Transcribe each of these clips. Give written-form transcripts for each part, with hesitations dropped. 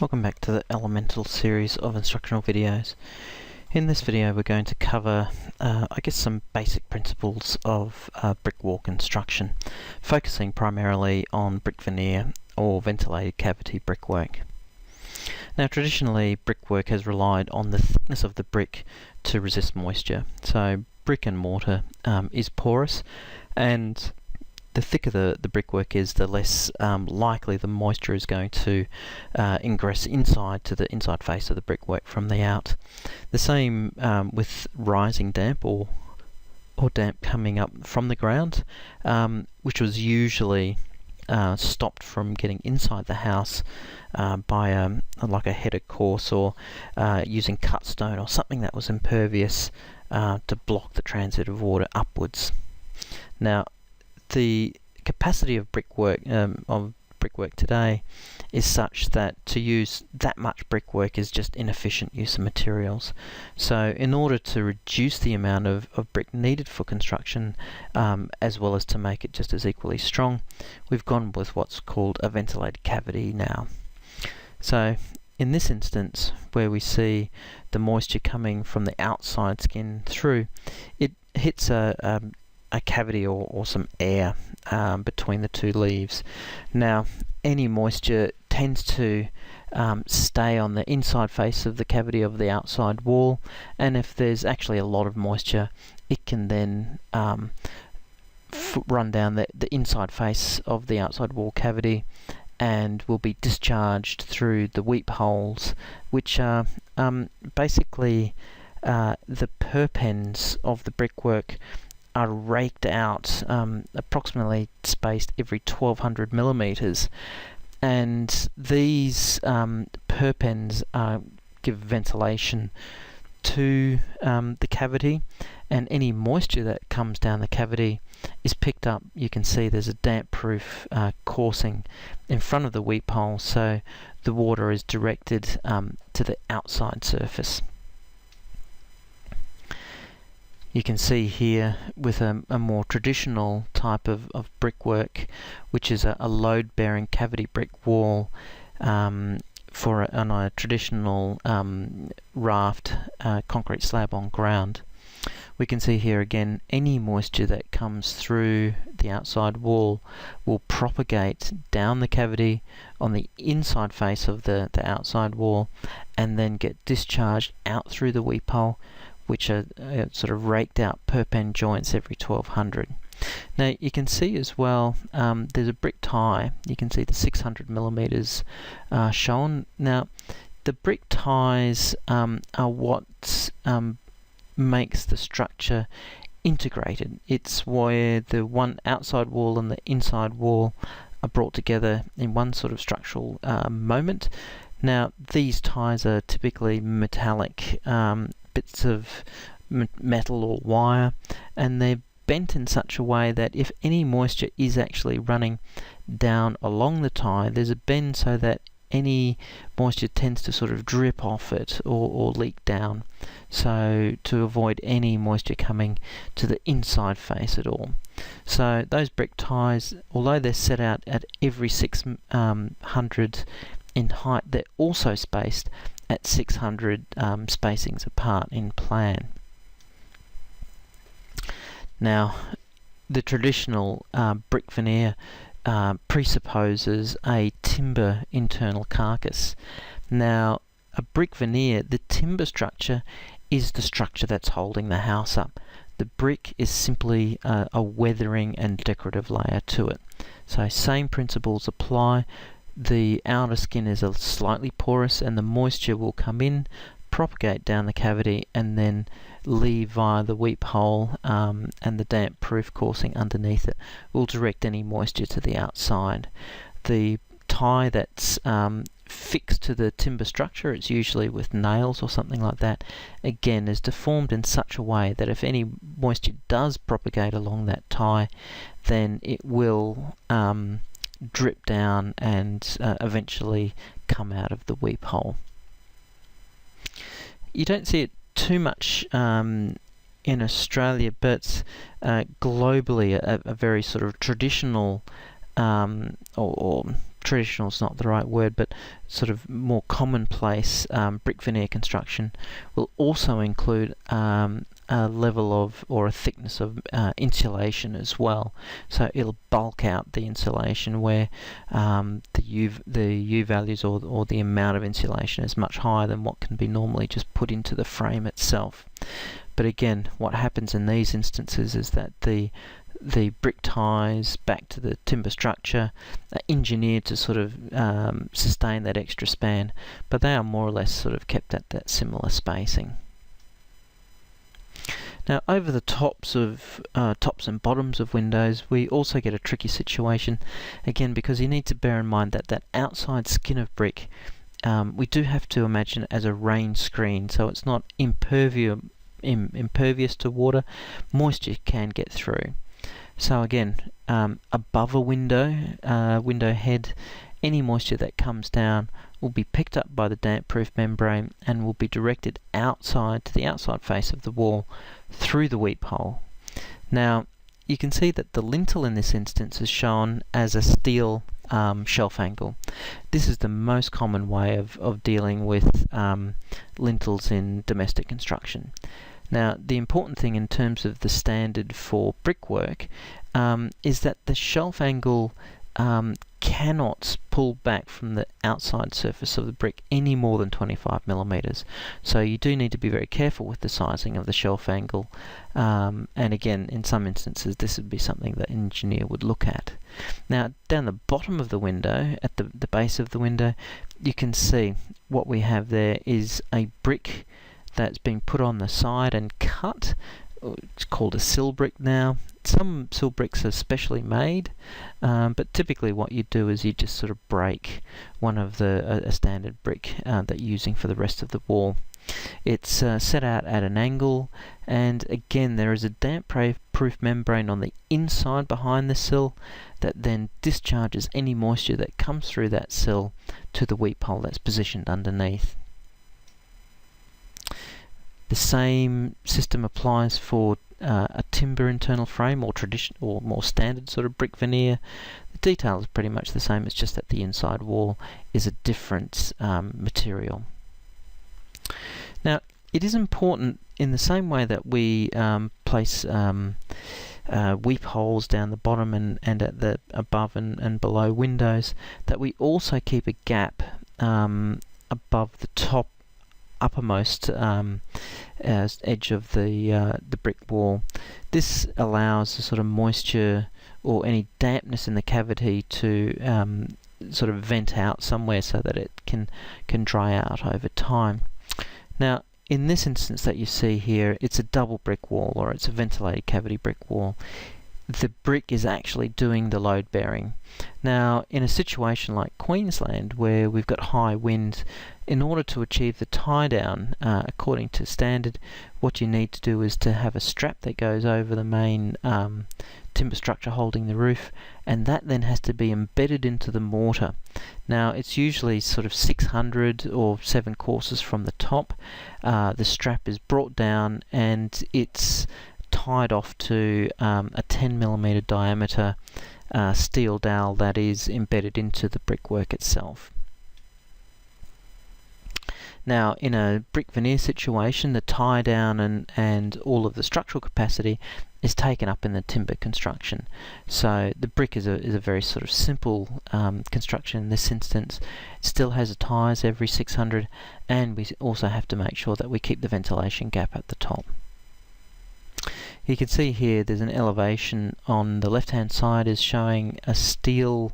Welcome back to the Elemental series of instructional videos. In this video we're going to cover some basic principles of brick wall construction, focusing primarily on brick veneer or ventilated cavity brickwork. Now traditionally brickwork has relied on the thickness of the brick to resist moisture. So brick and mortar is porous, and the thicker the brickwork is, the less likely the moisture is going to ingress inside to the inside face of the brickwork from the out. The same with rising damp or damp coming up from the ground, which was usually stopped from getting inside the house by like a header course or using cut stone or something that was impervious to block the transit of water upwards. Now, the capacity of brickwork today is such that to use that much brickwork is just inefficient use of materials. So in order to reduce the amount of brick needed for construction, as well as to make it just as equally strong, we've gone with what's called a ventilated cavity now. So in this instance, where we see the moisture coming from the outside skin through, it hits a cavity or some air between the two leaves. Now, any moisture tends to stay on the inside face of the cavity of the outside wall, and if there's actually a lot of moisture, it can then run down the inside face of the outside wall cavity and will be discharged through the weep holes, which are basically the perpends of the brickwork are raked out, approximately spaced every 1200 millimeters, and these perpends give ventilation to the cavity, and any moisture that comes down the cavity is picked up. You can see there's a damp-proof coursing in front of the weep hole, so the water is directed to the outside surface. You can see here with a more traditional type of brickwork, which is a load-bearing cavity brick wall on a traditional raft concrete slab on ground. We can see here again any moisture that comes through the outside wall will propagate down the cavity on the inside face of the outside wall and then get discharged out through the weep hole, which are sort of raked out perpend joints every 1200. Now you can see as well there's a brick tie. You can see the 600 millimeters shown. Now the brick ties are what makes the structure integrated. It's where the one outside wall and the inside wall are brought together in one sort of structural moment. Now these ties are typically metallic bits of metal or wire, and they're bent in such a way that if any moisture is actually running down along the tie, there's a bend so that any moisture tends to sort of drip off it or leak down, so to avoid any moisture coming to the inside face at all. So those brick ties, although they're set out at every 600 in height, they're also spaced at 600 spacings apart in plan. Now, the traditional brick veneer presupposes a timber internal carcass. Now, a brick veneer, the timber structure is the structure that's holding the house up. The brick is simply a weathering and decorative layer to it. So same principles apply. The outer skin is slightly porous, and the moisture will come in, propagate down the cavity, and then leave via the weep hole, and the damp-proof coursing underneath it will direct any moisture to the outside. The tie that's fixed to the timber structure, it's usually with nails or something like that, again is deformed in such a way that if any moisture does propagate along that tie, then it will drip down and eventually come out of the weep hole. You don't see it too much in Australia, but globally a very sort of traditional or traditional is not the right word, but sort of more commonplace brick veneer construction will also include a level of, or a thickness of insulation as well. So it'll bulk out the insulation where the U values or the amount of insulation is much higher than what can be normally just put into the frame itself. But again, what happens in these instances is that the brick ties back to the timber structure are engineered to sort of sustain that extra span, but they are more or less sort of kept at that similar spacing. Now, over the tops and bottoms of windows, we also get a tricky situation, again because you need to bear in mind that that outside skin of brick, we do have to imagine it as a rain screen, so it's not impervious to water. Moisture can get through. So again, above a window head, any moisture that comes down will be picked up by the damp-proof membrane and will be directed outside to the outside face of the wall through the weep hole. Now, you can see that the lintel in this instance is shown as a steel shelf angle. This is the most common way of dealing with lintels in domestic construction. Now, the important thing in terms of the standard for brickwork is that the shelf angle cannot pull back from the outside surface of the brick any more than 25 millimeters. So you do need to be very careful with the sizing of the shelf angle. And again, in some instances, this would be something that an engineer would look at. Now, down the bottom of the window, at the base of the window, you can see what we have there is a brick that's been put on the side and cut. It's called a sill brick now. Some sill bricks are specially made, but typically what you do is you just sort of break one of a standard brick that you're using for the rest of the wall. It's set out at an angle, and again there is a damp-proof membrane on the inside behind the sill that then discharges any moisture that comes through that sill to the weep hole that's positioned underneath. The same system applies for a timber internal frame or traditional or more standard sort of brick veneer. The detail is pretty much the same, it's just that the inside wall is a different material. Now, it is important in the same way that we place weep holes down the bottom and at the above and below windows, that we also keep a gap above the top uppermost edge of the brick wall. This allows the sort of moisture or any dampness in the cavity to sort of vent out somewhere so that it can dry out over time. Now, in this instance that you see here, it's a double brick wall, or it's a ventilated cavity brick wall. The brick is actually doing the load bearing. Now, in a situation like Queensland, where we've got high winds, in order to achieve the tie down according to standard, what you need to do is to have a strap that goes over the main timber structure holding the roof, and that then has to be embedded into the mortar. Now, it's usually sort of 600 or 7 courses from the top. The strap is brought down and it's tied off to a 10mm diameter steel dowel that is embedded into the brickwork itself. Now, in a brick veneer situation, the tie down and all of the structural capacity is taken up in the timber construction. So the brick is a very sort of simple construction in this instance. It still has ties every 600, and we also have to make sure that we keep the ventilation gap at the top. You can see here there's an elevation on the left hand side is showing a steel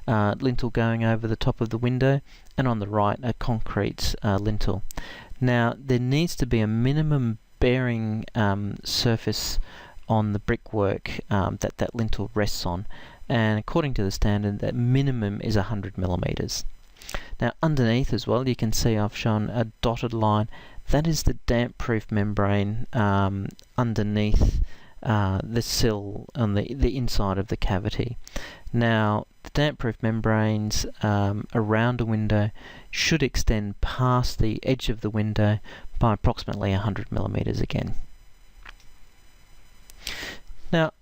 lintel going over the top of the window, and on the right a concrete lintel. Now, there needs to be a minimum bearing surface on the brickwork that lintel rests on, and according to the standard that minimum is 100mm. Now, underneath as well, you can see I've shown a dotted line. That is the damp-proof membrane underneath the sill on the inside of the cavity. Now, the damp-proof membranes around a window should extend past the edge of the window by approximately 100mm again. Now,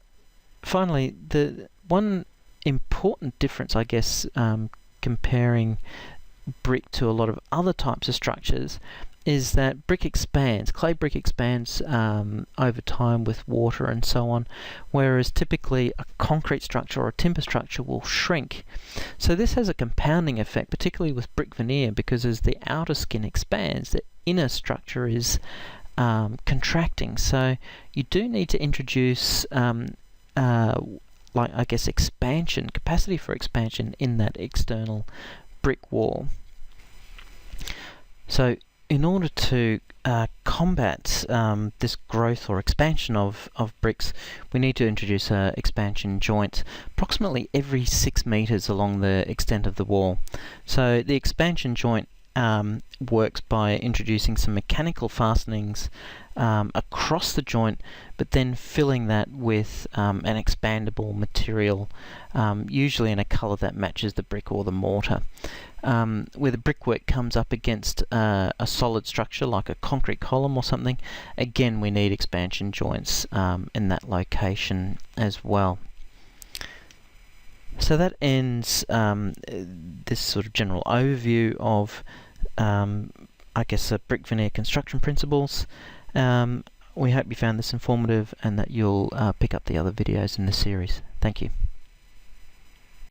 finally, the one important difference, I guess, comparing brick to a lot of other types of structures is that brick expands, clay brick expands over time with water and so on, whereas typically a concrete structure or a timber structure will shrink. So this has a compounding effect, particularly with brick veneer, because as the outer skin expands, the inner structure is contracting. So you do need to introduce expansion, capacity for expansion in that external brick wall. So in order to combat this growth or expansion of bricks, we need to introduce an expansion joint approximately every 6 meters along the extent of the wall. So the expansion joint works by introducing some mechanical fastenings across the joint, but then filling that with an expandable material, usually in a colour that matches the brick or the mortar. Where the brickwork comes up against a solid structure like a concrete column or something, again we need expansion joints in that location as well. So that ends this sort of general overview of brick veneer construction principles. We hope you found this informative and that you'll pick up the other videos in the series. Thank you.